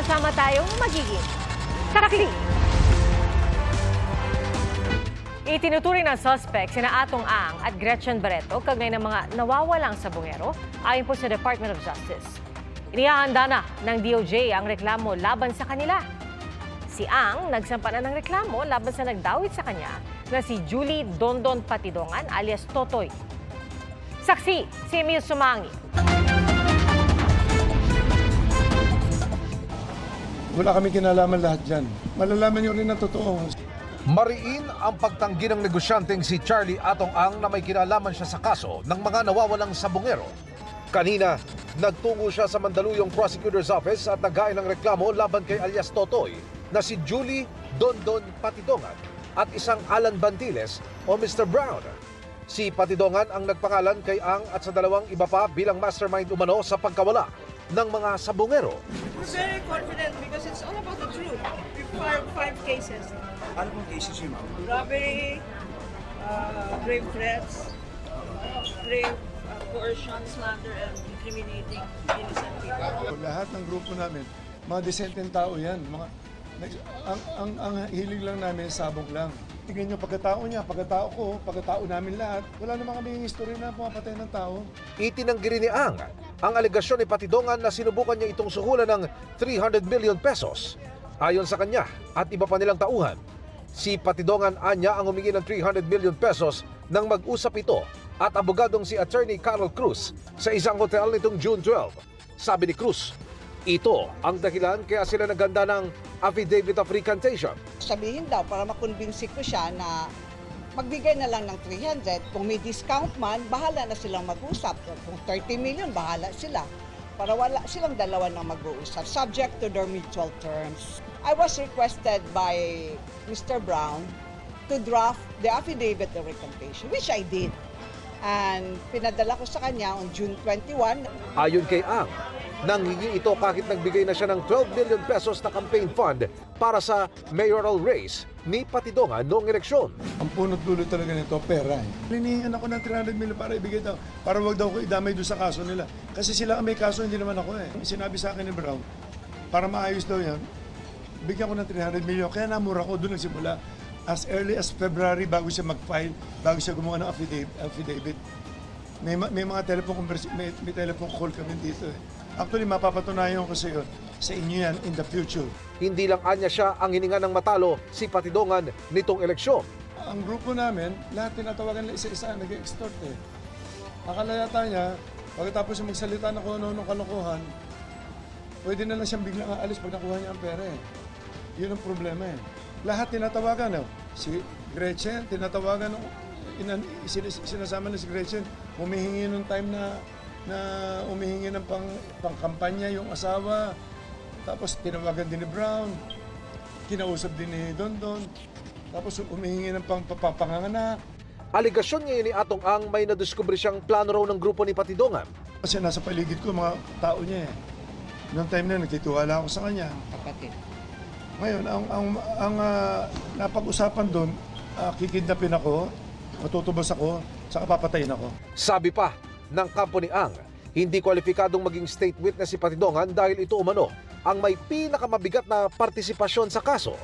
Sama-sama tayong magiging saksi. Itinuturing ng suspect sina Atong Ang at Gretchen Barreto kaugnay ng mga nawawalang sabongero ayon po sa Department of Justice. Inihahanda na ng DOJ ang reklamo laban sa kanila. Si Ang nagsampa na ng reklamo laban sa nagdawit sa kanya na si Julie Dondon Patidongan alias Totoy. Saksi, si Emil Sumangi. Wala kami kinalaman lahat dyan. Malalaman nyo rin ang totoo. Mariin ang pagtanggi ng negosyanteng si Charlie Atong Ang na may kinalaman siya sa kaso ng mga nawawalang sabongero. Kanina, nagtungo siya sa Mandaluyong Prosecutor's Office at naghain ng reklamo laban kay alias Totoy na si Julie Dondon Patidongan at isang Alan Bantiles o Mr. Brown. Si Patidongan ang nagpangalan kay Ang at sa dalawang iba pa bilang mastermind umano sa pagkawala ng mga sabongero. We're very confident because it's all about the truth. We filed 5 cases. Ano pong cases yun, ma'am? Robbery, grave threats, grave coercion, slander, and incriminating innocent people. Lahat ng grupo namin, mga desenteng tao yan. Ang hilig lang namin, sabog lang. Tingnan nyo, pagkatao niya, pagkatao ko, pagkatao namin lahat, wala naman kami history na pumapatay ng tao. Itinanggi rin ni ang alegasyon ni Patidongan na sinubukan niya itong suhulan ng 300 million pesos. Ayon sa kanya at iba pa nilang tauhan, si Patidongan anya ang humingi ng 300 million pesos nang mag-usap ito at abogadong si Attorney Carol Cruz sa isang hotel nitong June 12. Sabi ni Cruz, ito ang dahilan kaya sila naganda ng affidavit of recantation. Sabihin daw para makonbinsi ko siya na magbigay na lang ng 300. Kung may discount man, bahala na silang mag-usap. Kung 30 million, bahala sila. Para wala silang dalawa na mag-uusap, subject to their mutual terms. I was requested by Mr. Brown to draft the affidavit of recantation, which I did. And pinadala ko sa kanya on June 21. Ayon kay Ang, nanghingi ito kahit nagbigay na siya ng 12 million pesos na campaign fund para sa mayoral race ni Patidongan noong eleksyon. Ang punot dulo talaga nito, pera. Hinihingan ako ng 300 million para ibigay daw, para wag daw ko idamay doon sa kaso nila. Kasi sila ang may kaso, hindi naman ako eh. Sinabi sa akin ni Brown, para maayos daw yan, bigyan ko ng 300 million. Kaya namura ko doon nagsimula. As early as February bago siya mag-file, bago siya gumawa ng affidavit. May mga telephone may telephone call kami dito eh. Actually, mapapatunayan ko sa inyo yan in the future. Hindi lang anya siya ang hininga ng matalo si Patidongan nitong eleksyon. Ang grupo namin, lahat tinatawagan na isa-isa, nag-extort eh. Akala yata niya, pagkatapos siya magsalita na kung ano-ano kalokohan, pwede na lang siyang biglang aalis pag nakuha niya ang pera eh. Yun ang problema eh. Lahat tinatawagan eh. Si Gretchen, tinatawagan, sinasama na si Gretchen, humihingi nung time na umihingi ng pang-kampanya yung asawa. Tapos tinawagan din ni Brown, kinausap din ni Dondon, tapos umihingi ng panganganak. Aligasyon ngayon ni Atong Ang may nadiskubre siyang plano raw ng grupo ni Patidongan. Kasi nasa paligid ko mga tao niya eh. Noong time na nagtitiwala ako sa kanya. Kapatid. Ngayon, ang napag-usapan doon, kikidnapin ako, matutubos ako, saka papatayin ako. Sabi pa ng kampo ni Ang, hindi kwalipikadong maging state witness si Patidongan dahil ito umano ang may pinakamabigat na partisipasyon sa kaso.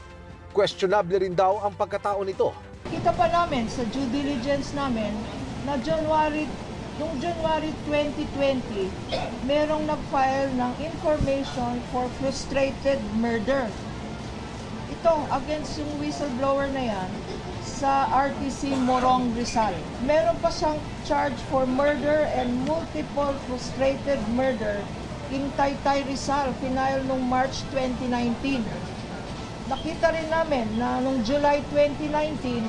Questionable rin daw ang pagkatao nito. Kita pa namin sa due diligence namin na noong January 2020, merong nag-file ng information for frustrated murder. Ito against yung whistleblower na yan sa RTC Morong Rizal. Meron pa siyang charge for murder and multiple frustrated murder in Taytay Rizal, final noong March 2019. Nakita rin namin na noong July 2019,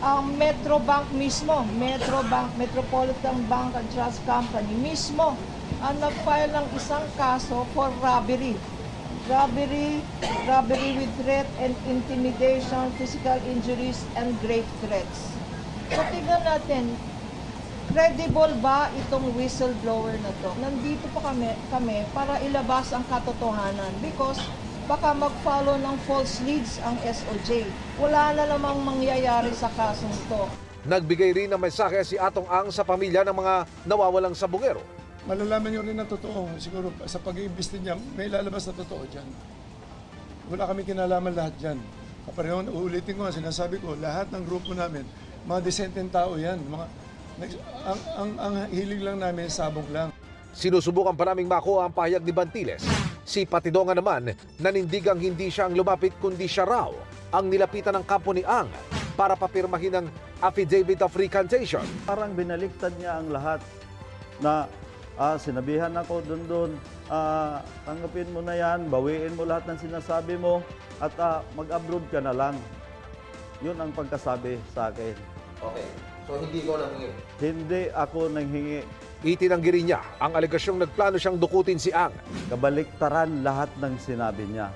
ang Metrobank mismo, Metropolitan Bank and Trust Company mismo, ang nag-file ng isang kaso for robbery. Robbery with threat and intimidation, physical injuries, and grave threats. So tingnan natin, credible ba itong whistleblower na to? Nandito pa kami para ilabas ang katotohanan because baka mag-follow ng false leads ang SOJ. Wala na namang mangyayari sa kasong ito. Nagbigay rin ng mensahe si Atong Ang sa pamilya ng mga nawawalang sabongero. malalaman nyo rin na totoo. Siguro sa pag-iimbesti niya, may lalabas na totoo dyan. Wala kami kinalaman lahat dyan. Kapareho, uulitin ko, sinasabi ko, lahat ng grupo namin, mga desenteng tao yan. Ang hilig lang namin, sabog lang. Sinusubukan pa naming makuha ang pahayag ni Bantiles. Si Patidongan naman, nanindigang hindi siya ang lumapit kundi siya raw ang nilapitan ng kampo ni Ang para papirmahin ng affidavit of recantation. Parang binaliktad niya ang lahat na sinabihan ako doon, tanggapin mo na yan, bawiin mo lahat ng sinasabi mo at mag-abroad ka na lang. Yun ang pagkasabi sa akin. Okay, so hindi ko nanghingi? Hindi ako nanghingi. Itinanggi rin niya ang alegasyong nagplano siyang dukutin si Ang. Kabaliktaran lahat ng sinabi niya.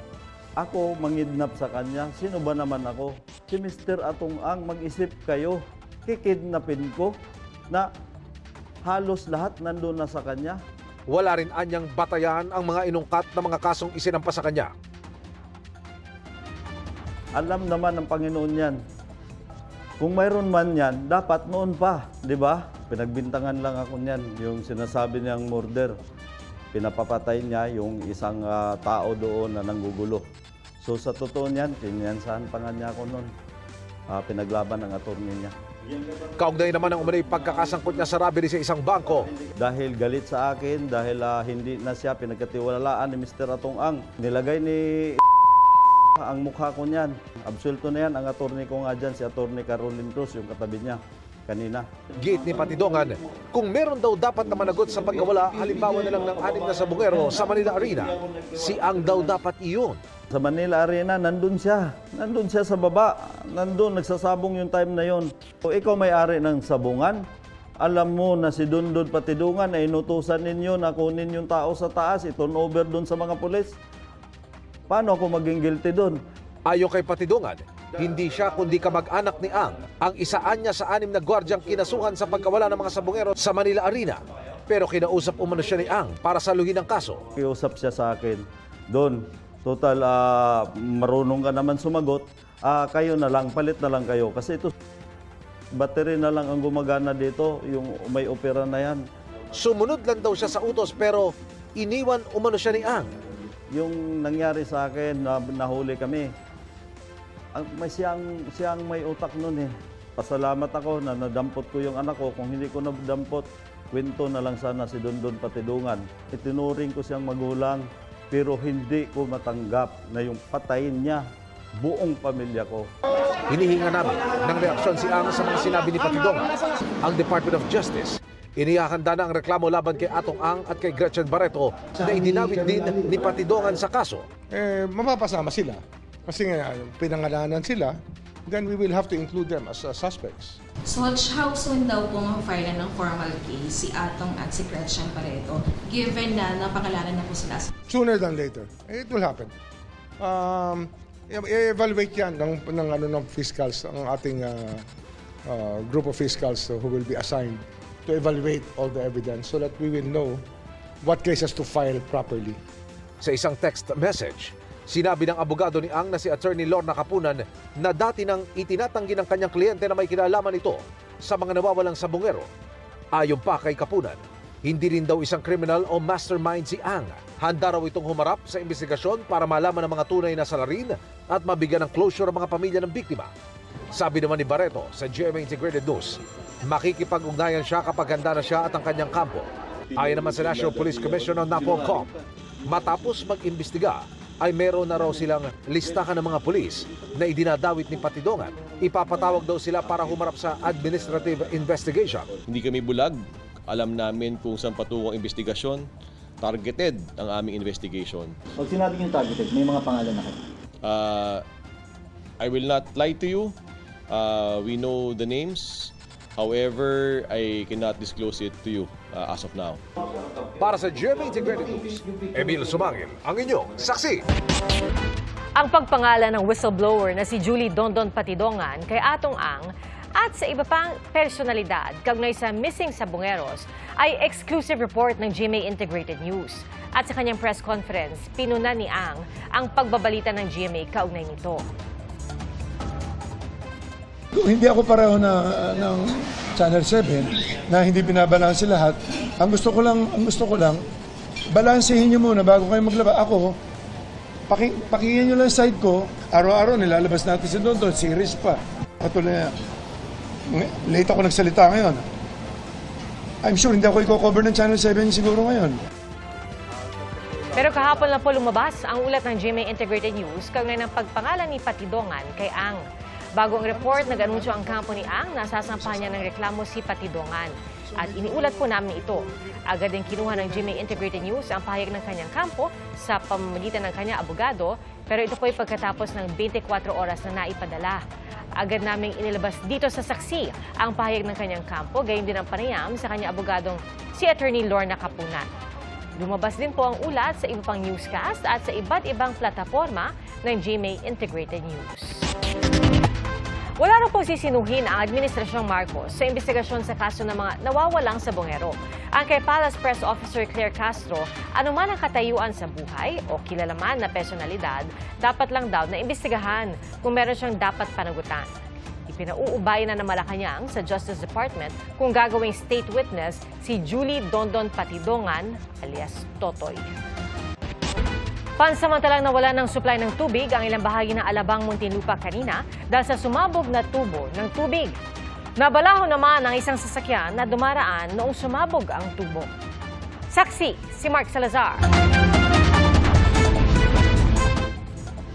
Ako mangidnap sa kanya. Sino ba naman ako? Si Mr. Atong Ang, mag-isip kayo. Kikidnapin ko na halos lahat nandun na sa kanya. Wala rin anyang batayan ang mga inungkat na mga kasong isinampa sa kanya. Alam naman ng Panginoon yan. Kung mayroon man yan, dapat noon pa, di ba? Pinagbintangan lang ako niyan, yung sinasabi niyang murder. Pinapapatay niya yung isang tao doon na nanggugulo. So sa totoo niyan, pinyansahan pa nga niya ako noon. Pinaglaban ng attorney niya. Kaugnay naman ang umano'y pagkakasangkot niya sa robbery sa isang bangko. Dahil galit sa akin, dahil hindi na siya pinagkatiwalaan ni Mr. Atong Ang, nilagay ni ang mukha ko niyan. Absuelto na yan ang attorney ko nga dyan, si attorney Caroline Cruz, yung katabi niya kanina. Gate ni Patidongan, kung meron daw dapat na managot sa pagkawala, halimbawa na lang ng 6 na sabungero sa Manila Arena, si Ang daw dapat iyon. Sa Manila Arena, nandun siya. Nandun siya sa baba. Nandun, nagsasabong yung time na yon. O ikaw may-ari ng sabungan, alam mo na si Dundon Patidongan ay inutusan ninyo na kunin yung tao sa taas, i-turn over dun sa mga pulis. Paano ako maging guilty dun? Ayon kay Patidongan, hindi siya kundi kamag-anak ni Ang isaan niya sa 6 na gwardyang kinasuhan sa pagkawala ng mga sabungero sa Manila Arena. Pero kinausap umano siya ni Ang para saluhin ang kaso. Kiusap siya sa akin, Don, total marunong ka naman sumagot, kayo na lang, palit na lang kayo. Kasi ito, battery na lang ang gumagana dito, yung may opera na yan. Sumunod lang daw siya sa utos pero iniwan umano siya ni Ang. Yung nangyari sa akin, nahuli kami. Siyang may utak nun eh. Pasalamat ako na nadampot ko yung anak ko. Kung hindi ko nadampot, kwento na lang sana si Dundon Patidongan. Itinuring ko siyang magulang, pero hindi ko matanggap na yung patayin niya buong pamilya ko. Hinihinga namin ng reaksyon si Ang sa mga sinabi ni Patidongan. Ang Department of Justice, inihahanda na ang reklamo laban kay Atong Ang at kay Gretchen Barreto na idinawit din ni Patidongan sa kaso. Mapapasama sila. Kasi nga, pinangalanan sila, then we will have to include them as suspects. So how soon daw po ma-file ng formal case si Atong at si Gretchen Barreto given na napangalanan na po sila? Sooner than later. It will happen. I-evaluate yan ng fiscals, ang ating group of fiscals who will be assigned to evaluate all the evidence so that we will know what cases to file properly. Sa isang text message, sinabi ng abogado ni Ang na si Attorney Lorna Kapunan na dati nang itinatanggi ng kanyang kliyente na may kinalaman ito sa mga nawawalang sabungero. Ayon pa kay Kapunan, hindi rin daw isang criminal o mastermind si Ang. Handa raw itong humarap sa investigasyon para malaman ang mga tunay na salarin at mabigyan ng closure ang mga pamilya ng biktima. Sabi naman ni Barreto sa GMA Integrated News, makikipag-ugnayan siya kapag handa na siya at ang kanyang kampo. Ayon naman sa National Police Commissioner Napolcom, matapos mag-imbestiga, ay meron na raw silang listahan ng mga pulis na idinadawit ni Patidongan. Ipapatawag daw sila para humarap sa administrative investigation. Hindi kami bulag. Alam namin kung saan patungo ang investigasyon. Targeted ang aming investigation. Pag sinabi yung targeted, may mga pangalan na kayo? I will not lie to you. We know the names. However, I cannot disclose it to you as of now. Para sa GMA Integrated News, Emil Sumangil, ang inyong saksi. Ang pagpangalan ng whistleblower na si Julie Dondon Patidongan kay Atong Ang at sa iba pang personalidad kaugnay sa missing sabungeros ay exclusive report ng GMA Integrated News. At sa kanyang press conference, pinuna ni ang pagbabalita ng GMA kaugnay nito. Hindi ako pareho ng Channel 7 na hindi binabalanse lahat. Ang gusto ko lang, balansehin nyo muna bago kayo maglaba. Ako, pakinggan nyo lang side ko. Araw-araw nilalabas natin si Dondon, series pa. Patuloy na, late ako nagsalita ngayon. I'm sure hindi ako i-cover ng Channel 7 siguro ngayon. Pero kahapon lang po lumabas ang ulat ng GMA Integrated News kaugnay ng pagpangalan ni Patidongan kay Ang. Bago ang report, nag-anunsyo ang kampo ni Ang na sasampahan niya ng reklamo si Patidongan. At iniulat po namin ito. Agad din kinuha ng GMA Integrated News ang pahayag ng kanyang kampo sa pamamagitan ng kanyang abogado, pero ito po ay pagkatapos ng 24 oras na naipadala. Agad naming inilabas dito sa saksi ang pahayag ng kanyang kampo, gayon din ang panayam sa kanyang abogadong si Attorney Lorna Capunan. Lumabas din po ang ulat sa iba pang newscast at sa iba't ibang plataforma ng GMA Integrated News. Wala na pong sisinuhin ang Administrasyong Marcos sa investigasyon sa kaso ng mga nawawalang sabongero. Ang kay Palace Press Officer Claire Castro, anuman ang katayuan sa buhay o kilalaman na personalidad, dapat lang daw na imbestigahan kung meron siyang dapat panagutan. Ipinauubay na ng Malacanang sa Justice Department kung gagawing state witness si Julie Dondon Patidongan alias Totoy. Pansamantalang nawala ng supply ng tubig ang ilang bahagi ng Alabang, Muntinlupa kanina dahil sa sumabog na tubo ng tubig. Nabalaho naman ang isang sasakyan na dumaraan noong sumabog ang tubo. Saksi, si Mark Salazar.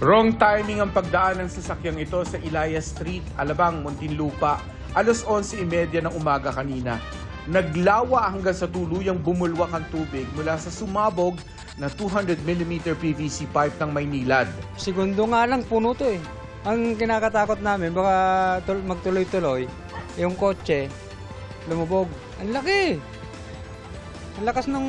Wrong timing ang pagdaan ng sasakyang ito sa Ilaya Street, Alabang, Muntinlupa, alas 11:30 ng umaga kanina. Naglawa hanggang sa tuluyang bumulwak ang tubig mula sa sumabog na 200mm PVC pipe ng Maynilad. Segundo nga lang, puno to eh. Ang kinakatakot namin, baka magtuloy-tuloy, yung kotse, lumubog. Ang laki! Ang lakas ng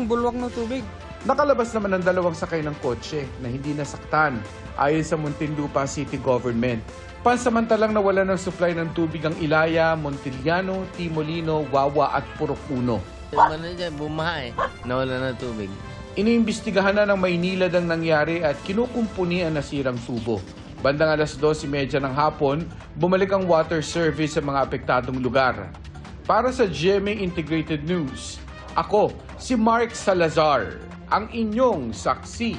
bulwak ng tubig. Nakalabas naman ang dalawang sakay ng kotse na hindi nasaktan ayon sa Muntinlupa City Government. Pansamantalang nawala ng supply ng tubig ang Ilaya, Montiliano, Timolino, Wawa at Purok 1. Bumaha nawala ng tubig. Iniimbestigahan na ng Maynilad ang nangyari at kinukumpuni ang nasirang tubo. Bandang alas 12:30 ng hapon, bumalik ang water service sa mga apektadong lugar. Para sa GMA Integrated News, ako si Mark Salazar, ang inyong saksi.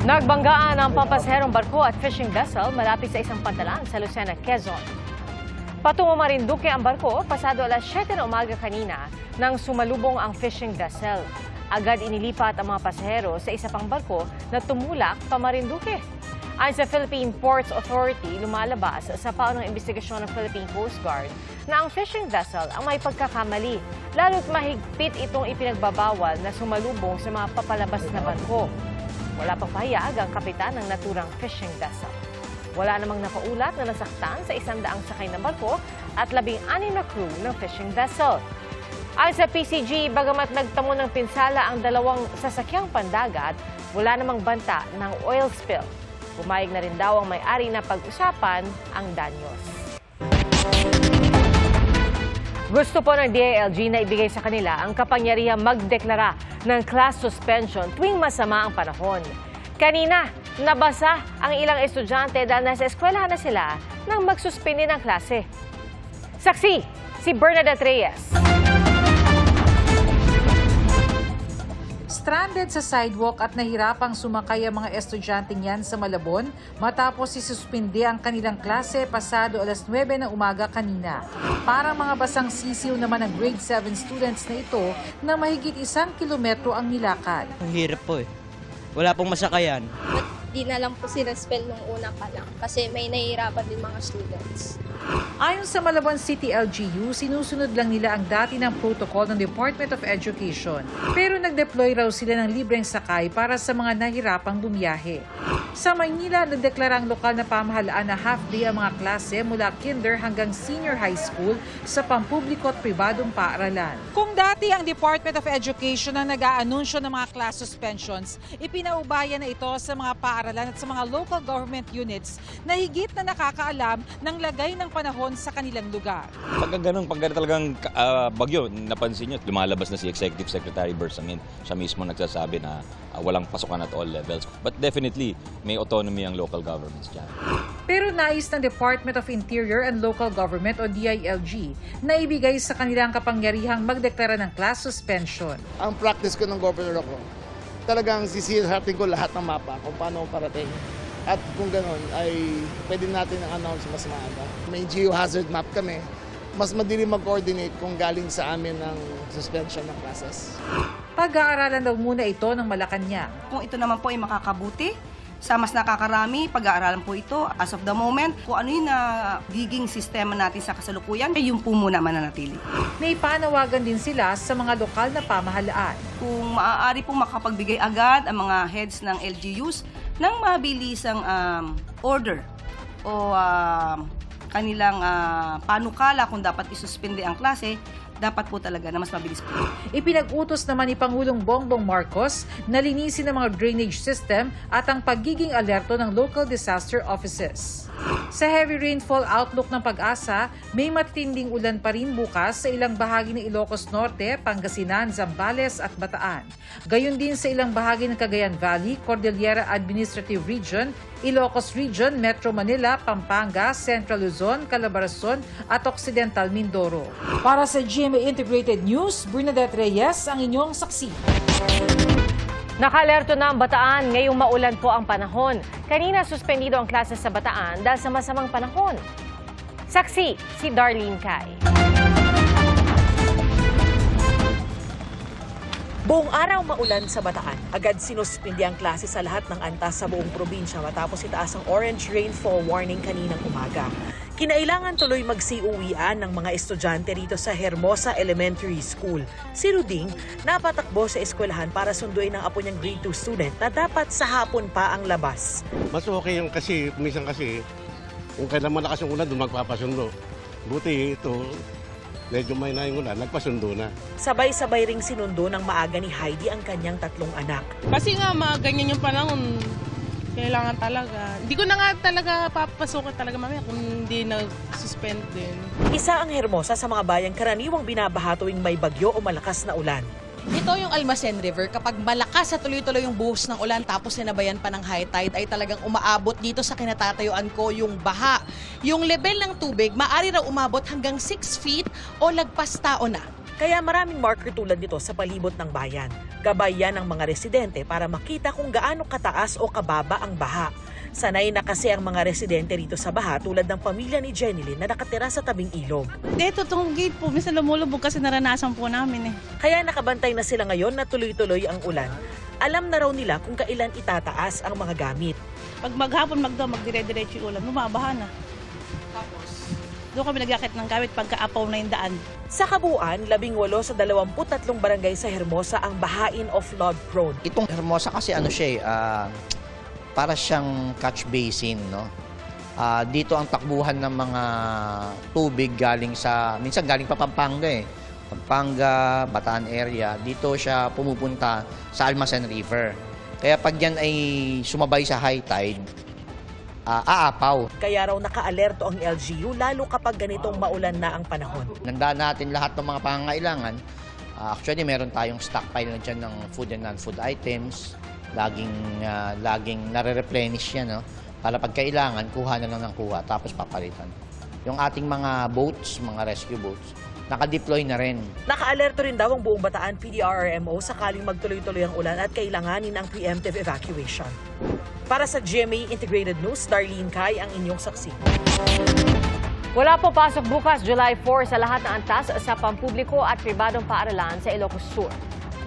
Nagbanggaan ang pampasaherong barko at fishing vessel malapit sa isang pantalan sa Lucena, Quezon. Patungo Marinduque ang barko pasado alas 7 na umaga kanina nang sumalubong ang fishing vessel. Agad inilipat ang mga pasahero sa isa pang barko na tumulak pa Marinduque. Ayon sa Philippine Ports Authority, lumalabas sa paunang investigasyon ng Philippine Coast Guard na ang fishing vessel ang may pagkakamali, lalo't mahigpit itong ipinagbabawal na sumalubong sa mga papalabas na barko. Wala pang pahayag ang kapitan ng naturang fishing vessel. Wala namang napaulat na nasaktan sa 100 sakay ng barko at 16 na crew ng fishing vessel. Ayon sa PCG, bagamat nagtamo ng pinsala ang dalawang sasakyang pandagat, wala namang banta ng oil spill. Pumayag na rin daw ang may-ari na pag-usapan ang danyos. Gusto po ng DILG na ibigay sa kanila ang kapangyarihang magdeklara ng class suspension tuwing masama ang panahon. Kanina, nabasa ang ilang estudyante dahil nasa eskwelahan na sila nang magsuspindi ng klase. Saksi, si Bernadette Reyes. Stranded sa sidewalk at nahirapang sumakay ang mga estudyanteng yan sa Malabon matapos isuspindi ang kanilang klase pasado alas 9 ng umaga kanina. Parang mga basang sisiw naman ang grade 7 students na ito na mahigit 1 kilometro ang nilakad. Ang hirap po eh. Wala pong masakayan. Di na lang po sinaspell nung una pa lang kasi may nahihirapan din mga students. Ayon sa Malabon City LGU, sinusunod lang nila ang dati ng protocol ng Department of Education. Pero nag-deploy raw sila ng libreng sakay para sa mga nahirapang bumiyahe. Sa Maynila, nagdeklara ang lokal na pamahalaan na half-day ang mga klase mula kinder hanggang senior high school sa pampubliko at pribadong paaralan. Kung dati ang Department of Education ang nag-aanunsyo ng mga class suspensions, ipinaubayan na ito sa mga paaralan paaralan at sa mga local government units na higit na nakakaalam ng lagay ng panahon sa kanilang lugar. Pag ganun talagang bagyo, napansin nyo, lumalabas na si Executive Secretary Bersamin. Siya mismo nagsasabi na walang pasukan at all levels. But definitely, may autonomy ang local governments dyan. Pero nais ng Department of Interior and Local Government o DILG na ibigay sa kanilang kapangyarihang magdeklara ng class suspension. Ang practice ko ng governor ako, talagang sisihatin ko lahat ng mapa kung paano parating. At kung gano'n ay pwede natin ang-announce mas maaga. May geohazard map kami. Mas madali mag-coordinate kung galing sa amin ng suspension ng classes. Pag-aaralan daw muna ito ng Malacanang. Kung ito naman po ay makakabuti, sa mas nakakarami, pag-aaralan po ito as of the moment. Kung ano yung nagiging sistema natin sa kasalukuyan, ay yun po muna mananatili. May panawagan din sila sa mga lokal na pamahalaan. Kung maaari pong makapagbigay agad ang mga heads ng LGUs ng mabilisang order o kanilang panukala kung dapat isuspende ang klase, dapat po talaga na mas mabilis po. Ipinag-utos naman ni Pangulong Bongbong Marcos na linisin ang mga drainage system at ang pagiging alerto ng local disaster offices. Sa heavy rainfall outlook ng Pag-asa, may matitinding ulan pa rin bukas sa ilang bahagi ng Ilocos Norte, Pangasinan, Zambales at Bataan. Gayon din sa ilang bahagi ng Cagayan Valley, Cordillera Administrative Region, Ilocos Region, Metro Manila, Pampanga, Central Luzon, Calabarzon at Occidental Mindoro. Para sa GMA Integrated News, Bernadette Reyes ang inyong saksi. Naka-alerto na ang Bataan, ngayong maulan po ang panahon. Kanina suspendido ang klase sa Bataan dahil sa masamang panahon. Saksi, si Darlene Kai. Buong araw maulan sa Bataan. Agad sinuspindi ang klase sa lahat ng antas sa buong probinsya matapos itaas ang orange rainfall warning kaninang umaga. Kinailangan tuloy magsiuwian ng mga estudyante rito sa Hermosa Elementary School. Si Ruding napatakbo sa eskwelahan para sunduin ng apo niyang grade 2 student na dapat sa hapon pa ang labas. Mas okay yung kasi, minsan kasi, kung kailan malakas yung ulan, doon magpapasundo. Buti ito, medyo may na yung ulan, nagpasundo na. Sabay-sabay ring sinundo ng maaga ni Heidi ang kanyang 3 anak. Kasi nga ganyan yung panahon, kailangan talaga. Hindi ko na nga talaga papasukin talaga mamaya kung hindi nag-suspend din. Isa ang Hermosa sa mga bayang karaniwang binabaha tuwing may bagyo o malakas na ulan. Ito yung Almacen River. Kapag malakas at tuloy-tuloy yung buhos ng ulan tapos sinabayan pa ng high tide ay talagang umaabot dito sa kinatatayuan ko yung baha. Yung level ng tubig maaari raw umabot hanggang 6 feet o lagpas tao na. Kaya maraming marker tulad nito sa palibot ng bayan. Gabay yan ng mga residente para makita kung gaano kataas o kababa ang baha. Sanay na kasi ang mga residente rito sa baha tulad ng pamilya ni Jenilyn na nakatira sa tabing ilog. Dito itong gate po, minsan lumulubog kasi naranasan po namin eh. Kaya nakabantay na sila ngayon na tuloy-tuloy ang ulan. Alam na raw nila kung kailan itataas ang mga gamit. Pag maghapon magdire-diretso yung ulan, bumabaha na. Tapos, doon kami nagyakit ng gamit pagka-apaw na yung daan. Sa kabuuan, 18 sa 23 barangay sa Hermosa ang bahain o flood prone. Itong Hermosa kasi ano siya para siyang catch basin, no? Dito ang takbuhan ng mga tubig minsan galing pa Pampanga Pampanga, Bataan area, dito siya pumupunta sa Almacen River. Kaya pag yan ay sumabay sa high tide, aapaw. Kaya raw naka-alerto ang LGU lalo kapag ganitong maulan na ang panahon. Nandaan natin lahat ng mga pangangailangan. Actually, meron tayong stockpile na dyan ng food and non-food items. Laging nare-replenish yan, no? Para pag kailangan, kuha na lang ng kuha, tapos papalitan. Yung ating mga boats, mga rescue boats, naka-deploy na rin. Naka-alerto rin daw ang buong Bataan PDRRMO sakaling magtuloy-tuloy ang ulan at kailanganin ang preemptive evacuation. Para sa GMA Integrated News, Darlene Kai ang inyong saksi. Wala po pasok bukas, July 4 sa lahat ng antas sa pampubliko at pribadong paaralan sa Ilocos Sur.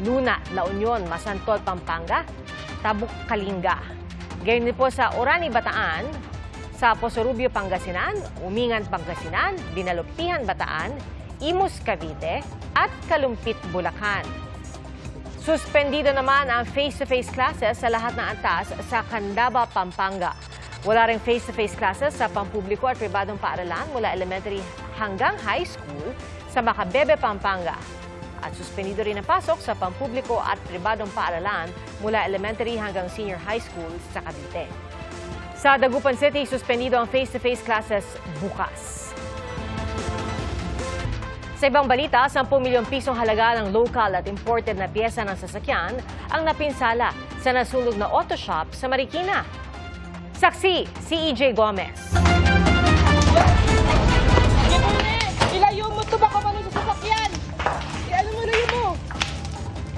Luna, La Union, Masantol, Pampanga, Tabuk, Kalinga. Gayon din po sa Orani, Bataan, sa Posorubio, Pangasinan, Umingan, Pangasinan, Dinaluptihan, Bataan, Imus, Cavite, at Kalumpit, Bulacan. Suspendido naman ang face-to-face classes sa lahat ng antas sa Candaba, Pampanga. Wala ring face-to-face classes sa pampubliko at pribadong paaralan mula elementary hanggang high school sa Macabebe, Pampanga. At suspendido rin ang pasok sa pampubliko at pribadong paaralan mula elementary hanggang senior high school sa Cavite. Sa Dagupan City, suspendido ang face-to-face classes bukas. Sa ibang balita, 10 milyong pisong halaga ng local at imported na piyesa ng sasakyan ang napinsala sa nasunog na auto shop sa Marikina. Saksi, si EJ Gomez. Ilayo mo ito, baka mano sa sasakyan! Ilayo mo!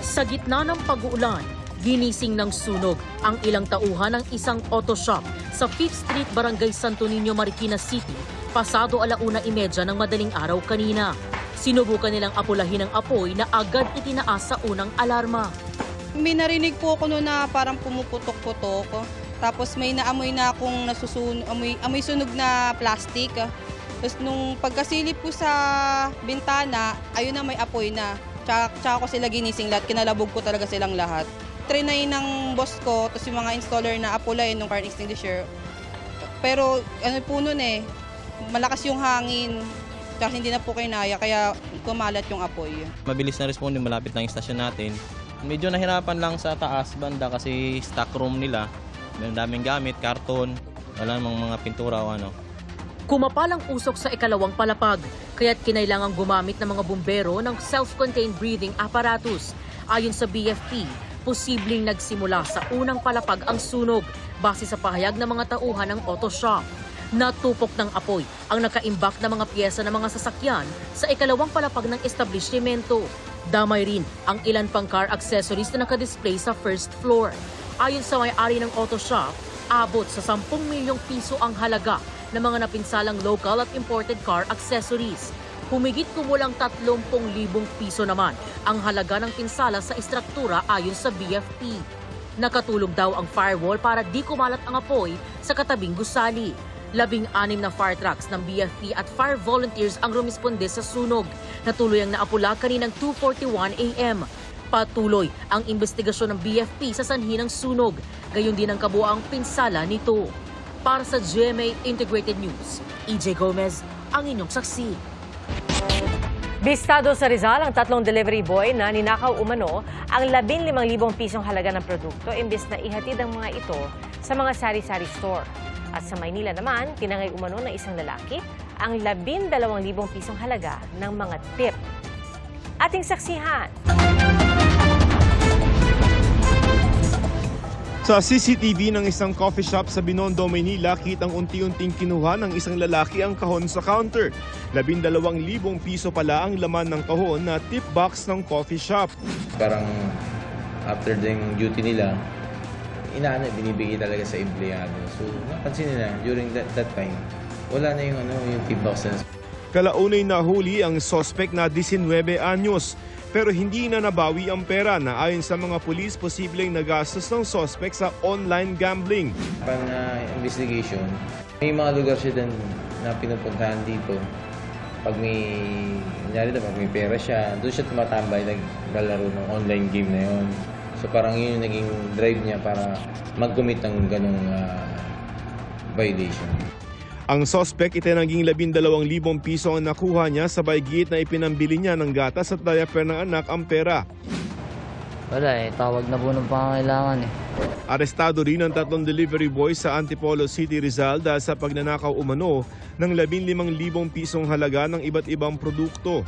Sa gitna ng pag-uulan, ginising ng sunog ang ilang tauhan ng isang auto shop sa 5th Street, Barangay Santo Niño, Marikina City, pasado 1:30 ng madaling araw kanina. Sinubukan nilang apulahin ang apoy na agad itinaas sa unang alarma. May narinig po ako noon na parang pumuputok-putok. Tapos may naamoy na akong amoy sunog na plastic. Tapos nung pagkasilip ko sa bintana, ayun na may apoy na. Tsaka ko sila ginising lahat, kinalabog ko talaga silang lahat. Trinay ng boss ko, tapos yung mga installer na apulayin ng fire extinguisher. Pero ano po noon malakas yung hangin. Tsaka hindi na po kinaya, kaya kumalat yung apoy. Mabilis na responde, malapit na yung stasyon natin. Medyo nahirapan lang sa taas banda kasi stock room nila. May daming gamit, karton, wala namang mga pintura o ano. Kumapalang usok sa ikalawang palapag, kaya't kinailangang gumamit ng mga bumbero ng self-contained breathing apparatus. Ayon sa BFP, posibleng nagsimula sa unang palapag ang sunog base sa pahayag ng mga tauhan ng auto shop. Natupok ng apoy ang nakaimbak na mga piyesa ng mga sasakyan sa ikalawang palapag ng establishmento. Damay rin ang ilan pang car accessories na nakadisplay sa first floor. Ayon sa may-ari ng auto shop, abot sa 10 milyong piso ang halaga ng mga napinsalang local at imported car accessories. Humigit kumulang 30,000 piso naman ang halaga ng pinsala sa istruktura ayon sa BFP. Nakatulog daw ang firewall para di kumalat ang apoy sa katabing gusali. 16 na fire trucks ng BFP at fire volunteers ang rumisponde sa sunog na tuluyang naapula kaninang 2:41 a.m. Patuloy ang investigasyon ng BFP sa sanhi ng sunog, gayon din ang kabuuang pinsala nito. Para sa GMA Integrated News, EJ Gomez, ang inyong saksi. Bistado sa Rizal ang 3 delivery boy na ninakaw umano ang 15,000 pisong halaga ng produkto imbes na ihatid ang mga ito sa mga sari-sari store. At sa Maynila naman, tinangay umano ng isang lalaki ang 12,000 pisong halaga ng mga tip. Ating saksihan. Sa CCTV ng isang coffee shop sa Binondo, Maynila, kitang unti-unting kinuha ng isang lalaki ang kahon sa counter. 12,000 piso pala ang laman ng kahon na tip box ng coffee shop. Parang after yung duty nila, binibigay talaga sa empleyado. So, napansin nila during that time, wala na yung tip box na. Kalaunay nahuli ang suspect na 19 anyos, pero hindi na nabawi ang pera na ayon sa mga pulis posibleng nagastos ng suspect sa online gambling. Pang investigation, may mga lugar siya din na pinupuntahan dito. Pag may pera siya, doon siya tumatambay, naglalaro ng online game na yun. So parang yun yung naging drive niya para mag-commit ng ganong violation. Ang suspect itinangging 12,000 piso ang nakuha niya sa baygit na ipinambili niya ng gatas at diaper ng anak ang pera. Wala tawag na po ng pangangailangan Arestado rin ang 3 delivery boys sa Antipolo City, Rizal dahil sa pagnanakaw umano ng 15,000 pisong halaga ng iba't ibang produkto.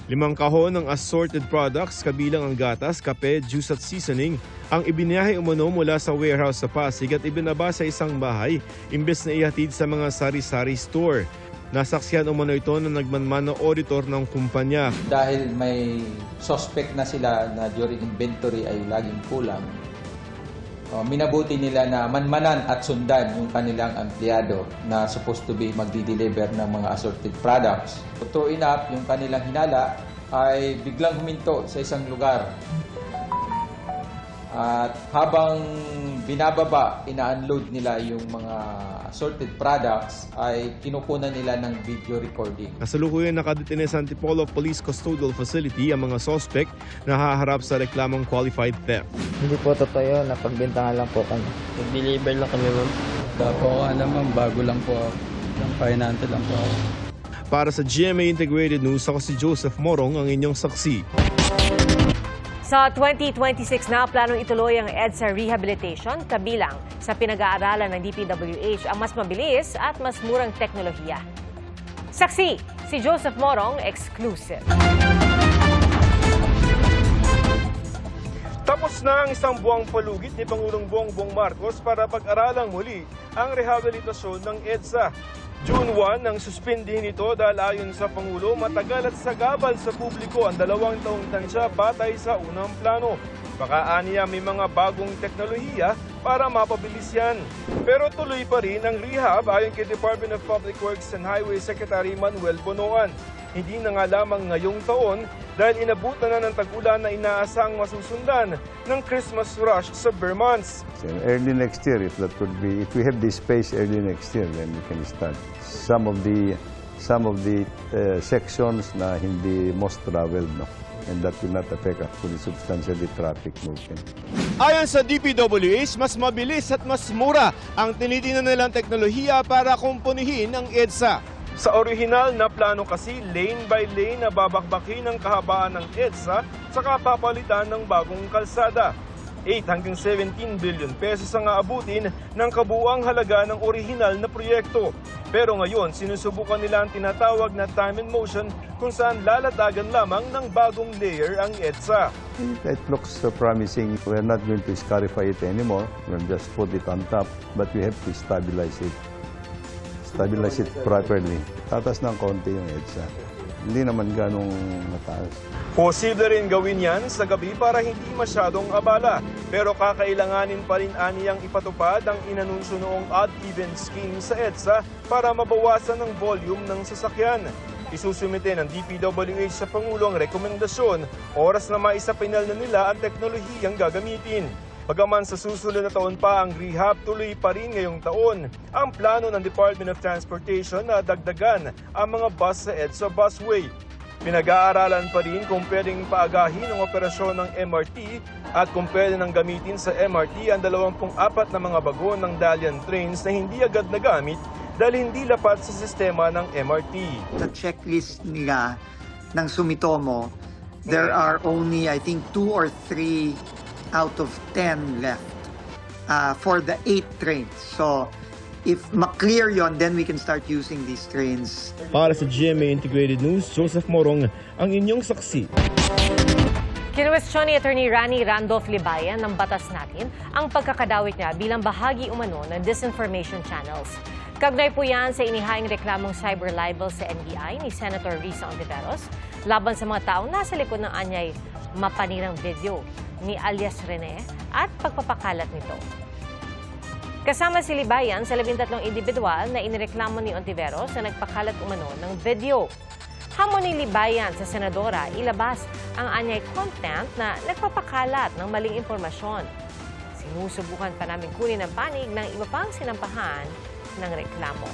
5 kahon ng assorted products kabilang ang gatas, kape, juice at seasoning ang ibiniyahe umano mula sa warehouse sa Pasig at ibinaba sa isang bahay imbes na ihatid sa mga sari-sari store. Nasaksihan umano ito na nagmanman ng auditor ng kumpanya. Dahil may suspect na sila na during inventory ay laging kulang, minabuti nila na manmanan at sundan yung kanilang empleyado na supposed to be magdi-deliver ng mga assorted products. True enough, yung kanilang hinala ay biglang huminto sa isang lugar. At habang binababa, ina-unload nila yung mga assorted products, ay kinukunan nila ng video recording. Kasalukuyan nakadetine sa Antipolo Police Custodial Facility ang mga suspect na haharap sa reklamong qualified theft. Hindi po totoo yun, napagbintangan lang po kami. Nag-deliver lang kami, ma'am. Po, naman, bago lang po ako. Ng pahinante lang po ako. Para sa GMA Integrated News, ako si Joseph Morong, ang inyong saksi. Sa 2026 na, planong ituloy ang EDSA rehabilitation kabilang sa pinag-aaralan ng DPWH ang mas mabilis at mas murang teknolohiya. Saksi, si Joseph Morong, exclusive. Tapos na ang isang buwang palugit ni Pangulong Bongbong Marcos para pag-aralang muli ang rehabilitasyon ng EDSA. June 1 nang suspindihin ito dahil ayon sa Pangulo, matagal at sagabal sa publiko ang 2 taong tansya batay sa unang plano. Baka aniya may mga bagong teknolohiya para mapabilis yan. Pero tuloy pa rin ang rehab ayon kay Department of Public Works and Highway Secretary Manuel Bonoan. Hindi na nga lamang ngayong taon dahil inabutan na ng tag-ulan na inaasang masusundan ng Christmas rush sa Vermont. So early next year, if we have this space early next year, then we can start. Some of the sections na hindi most traveled, no? And that will not affect actually substantially traffic movement. Ayon sa DPWH, mas mabilis at mas mura ang tinitingnan nilang teknolohiya para kumpunihin ang EDSA. Sa orihinal na plano kasi, lane by lane na babakbakin ang kahabaan ng EDSA sa kapapalitan ng bagong kalsada. 8 hanggang 17 billion pesos ang aabutin ng kabuuang halaga ng orihinal na proyekto. Pero ngayon, sinusubukan nila ang tinatawag na time and motion kung saan lalatagan lamang ng bagong layer ang EDSA. It looks promising. We're not going to scarify it anymore. We'll just put it on top, but we have to stabilize it. Stabilize it properly. Tatas ng konti yung EDSA. Hindi naman ganong mataas. Posible rin gawin yan sa gabi para hindi masyadong abala. Pero kakailanganin pa rin aniyang ipatupad ang inanunsyo noong odd-even scheme sa EDSA para mabawasan ang volume ng sasakyan. Isusumite ng DPWH sa Pangulo ang rekomendasyon, oras na maisapinal na nila ang teknolohiyang gagamitin. Bagaman sa susunod na taon pa ang rehab, tuloy pa rin ngayong taon ang plano ng Department of Transportation na dagdagan ang mga bus sa EDSA busway. Pinag-aaralan pa rin kung pwedeng paagahin ang operasyon ng MRT at kung pwede nang gamitin sa MRT ang 24 na mga bagon ng Dalian trains na hindi agad nagamit dahil hindi lapat sa sistema ng MRT. Sa checklist nila ng Sumitomo, there are only I think 2 or 3 out of 10 left for the 8 trains. So, if maklear yon, then we can start using these trains. Para sa GMA Integrated News, Joseph Morong, ang inyong saksi. Kinwestiyon ni Attorney Rani Randolph Libayan ng batas natin ang pagkakadawit niya bilang bahagi umano ng disinformation channels. Kaugnay po yan sa inihaing reklamong cyber libel sa NBI ni Senator Risa Ontiveros laban sa mga taong nasa likod ng anyay mapanirang video ni alias Rene at pagpapakalat nito. Kasama si Libayan sa 13 individual na inireklamo ni Ontiveros na nagpakalat umano ng video. Hamon ni Libayan sa senadora ilabas ang anyay content na nagpapakalat ng maling impormasyon. Sinusubukan pa namin kunin ang panig ng iba pang sinampahan ng reklamo.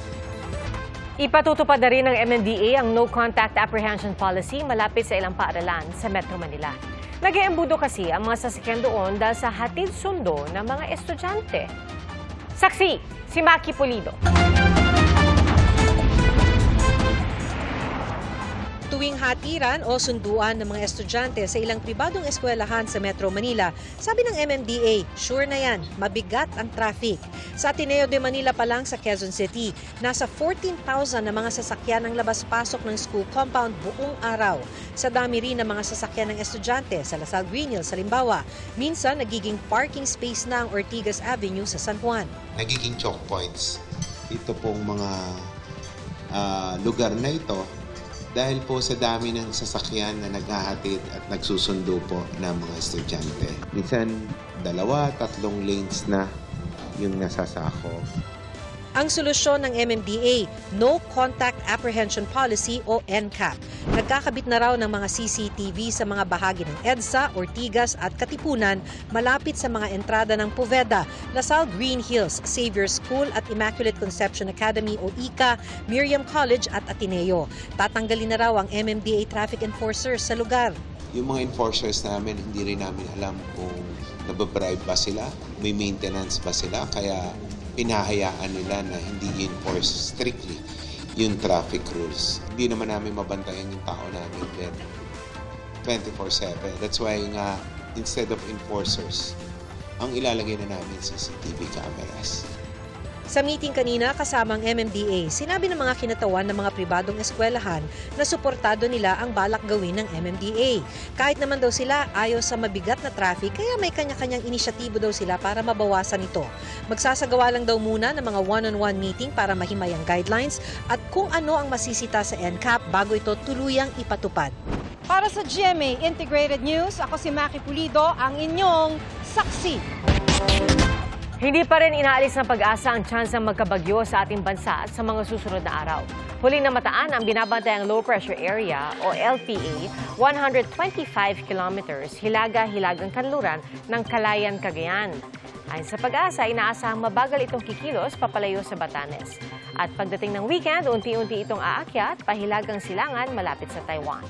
Ipatutupad na rin ng MMDA ang no-contact apprehension policy malapit sa ilang paaralan sa Metro Manila. Nag-iembudo kasi ang mga sasakyan doon dahil sa hatid sundo ng mga estudyante. Saksi, si Maki Pulido. Tuwing hatiran o sunduan ng mga estudyante sa ilang pribadong eskwelahan sa Metro Manila, sabi ng MMDA, sure na yan, mabigat ang traffic. Sa Ateneo de Manila pa lang sa Quezon City, nasa 14,000 na mga sasakyan ang labas-pasok ng school compound buong araw. Sa dami rin ng mga sasakyan ng estudyante sa Lasal Green Hills, halimbawa, minsan nagiging parking space na ang Ortigas Avenue sa San Juan. Nagiging choke points ito pong mga lugar na ito dahil po sa dami ng sasakyan na naghahatid at nagsusundo po ng mga estudyante. Minsan, 2-3 lanes na yung nasasako. Ang solusyon ng MMDA, No Contact Apprehension Policy o NCAP. Nagkakabit na raw ng mga CCTV sa mga bahagi ng EDSA, Ortigas at Katipunan malapit sa mga entrada ng Poveda, Lasal Green Hills, Xavier School at Immaculate Conception Academy o ICA, Miriam College at Ateneo. Tatanggalin na raw ang MMDA traffic enforcers sa lugar. Yung mga enforcers namin, hindi rin namin alam kung nababribe ba sila, may maintenance ba sila, kaya pinahayaan nila na hindi i-enforce strictly. yung traffic rules. Hindi naman namin mabantayan yung tao namin din 24/7. That's why nga, instead of enforcers, ang ilalagay na namin CCTV cameras. Sa meeting kanina kasama ang MMDA, sinabi ng mga kinatawan ng mga pribadong eskwelahan na suportado nila ang balak gawin ng MMDA. Kahit naman daw sila ayaw sa mabigat na traffic, kaya may kanya-kanyang inisyatibo daw sila para mabawasan ito. Magsasagawa lang daw muna ng mga one-on-one meeting para mahimay ang guidelines at kung ano ang masisita sa NCAP bago ito tuluyang ipatupad. Para sa GMA Integrated News, ako si Maki Pulido, ang inyong saksi. Hindi pa rin inaalis ng pag-asa ang tsansang magkabagyo sa ating bansa sa mga susunod na araw. Huling namataan ang binabantayang low pressure area o LPA, 125 kilometers hilaga-hilagang kanluran ng Calayan, Cagayan. Ayon sa pag-asa, inaasahang mabagal itong kikilos papalayo sa Batanes. At pagdating ng weekend, unti-unti itong aakyat pahilagang silangan malapit sa Taiwan.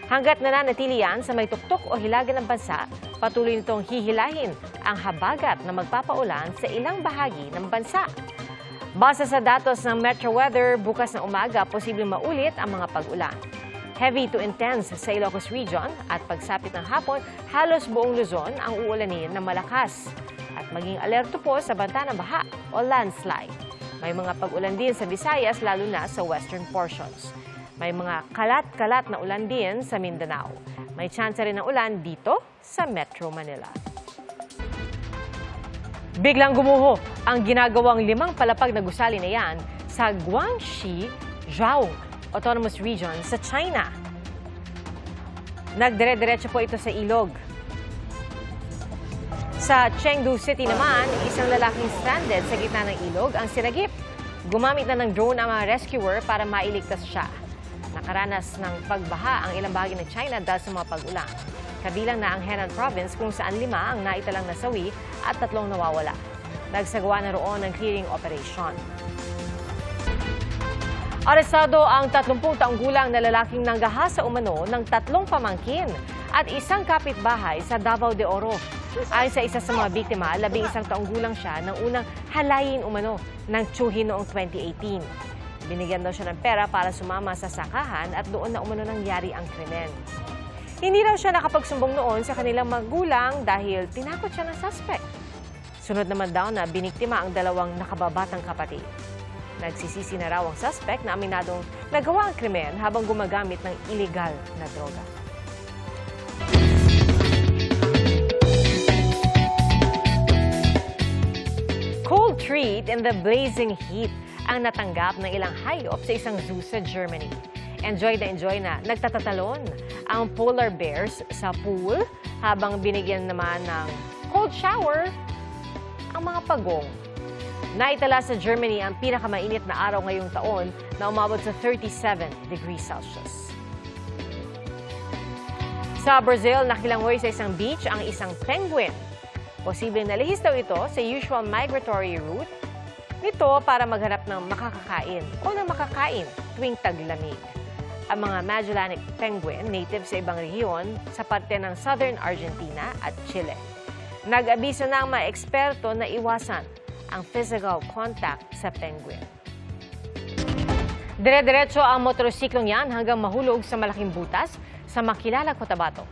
Hanggat nananatili yan sa may tuktok o hilaga ng bansa, patuloy nitong hihilahin ang habagat na magpapaulan sa ilang bahagi ng bansa. Base sa datos ng Metro Weather, bukas na umaga, posibleng maulit ang mga pag-ulan. Heavy to intense sa Ilocos Region at pagsapit ng hapon, halos buong Luzon ang uulanin na malakas. At maging alerto po sa banta ng baha o landslide. May mga pag-ulan din sa Visayas, lalo na sa western portions. May mga kalat-kalat na ulan din sa Mindanao. May tsansa rin ng ulan dito sa Metro Manila. Biglang gumuho ang ginagawang 5 palapag na gusali na yan sa Guangxi, Zhaong Autonomous Region sa China. Nagdire-diretso po ito sa ilog. Sa Chengdu City naman, isang lalaking stranded sa gitna ng ilog ang sinagip. Gumamit na ng drone ang mga rescuer para mailigtas siya. Nakaranas ng pagbaha ang ilang bahagi ng China dahil sa mga pag-ulan. Kabilang na ang Henan Province kung saan 5 ang naitalang nasawi at 3 nawawala. Nagsagawa na roon ng clearing operation. Arestado ang 30 taong gulang na lalaking nanggahasa umano ng 3 pamangkin at isang kapitbahay sa Davao de Oro. Ayon sa isa sa mga biktima, 11 taong gulang siya nang unang halayin umano ng tsuhin noong 2018. Binigyan daw siya ng pera para sumama sa sakahan at doon na umano nangyari ang krimen. Hindi raw siya nakapagsumbong noon sa kanilang magulang dahil tinakot siya ng suspect. Sunod naman daw na biniktima ang 2 nakababatang kapatid. Nagsisisi na raw ang suspect na aminadong nagawa ang krimen habang gumagamit ng illegal na droga. Cold treat in the blazing heat ang natanggap ng ilang hayop sa isang zoo sa Germany. Enjoy na nagtatatalon ang polar bears sa pool habang binigyan naman ng cold shower ang mga pagong. Naitala sa Germany ang pinakamainit na araw ngayong taon na umabot sa 37 degrees Celsius. Sa Brazil, nakilangoy sa isang beach ang isang penguin. Posibleng nalihis daw ito sa usual migratory route nito para maghanap ng makakakain o ng makakain tuwing taglamig. Ang mga Magellanic penguin, native sa ibang rehiyon sa parte ng southern Argentina at Chile. Nag-abiso na ang mga eksperto na iwasan ang physical contact sa penguin. Dire-diretso ang motorsiklong yan hanggang mahulog sa malaking butas sa Maquilalag, Cotabato.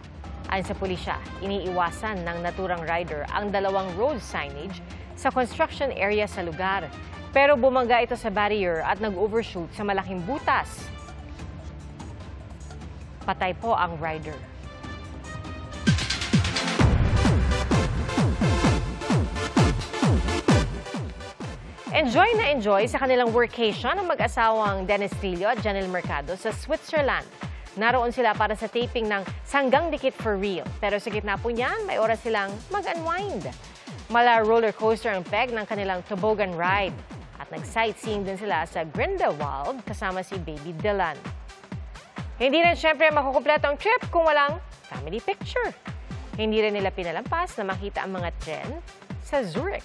Ayon sa pulisya, iniiwasan ng naturang rider ang 2 road signage sa construction area sa lugar. Pero bumangga ito sa barrier at nag-overshoot sa malaking butas. Patay po ang rider. Enjoy sa kanilang workation ang mag-asawang Dennis Trillo at Janelle Mercado sa Switzerland. Naroon sila para sa taping ng Sanggang Dikit for Real. Pero sa gitna po niyan, may oras silang mag-unwind. Mala roller coaster ang peg ng kanilang toboggan ride. At nag-sightseeing din sila sa Grindelwald kasama si Baby Dylan. Hindi rin syempre makukumpleto ang trip kung walang family picture. Hindi rin nila pinalampas na makita ang mga tren sa Zurich.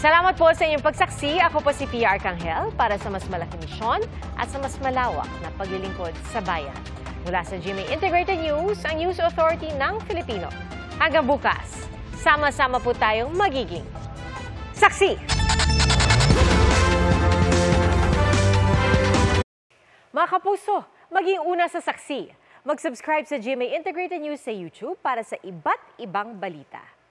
Salamat po sa inyong pagsaksi. Ako po si Pia Arcangel para sa mas malaking misyon at sa mas malawak na paglilingkod sa bayan. Mula sa GMA Integrated News, ang News Authority ng Filipino. Hanggang bukas, sama-sama po tayong magiging saksi! Mga kapuso, maging una sa saksi. Mag-subscribe sa GMA Integrated News sa YouTube para sa iba't ibang balita.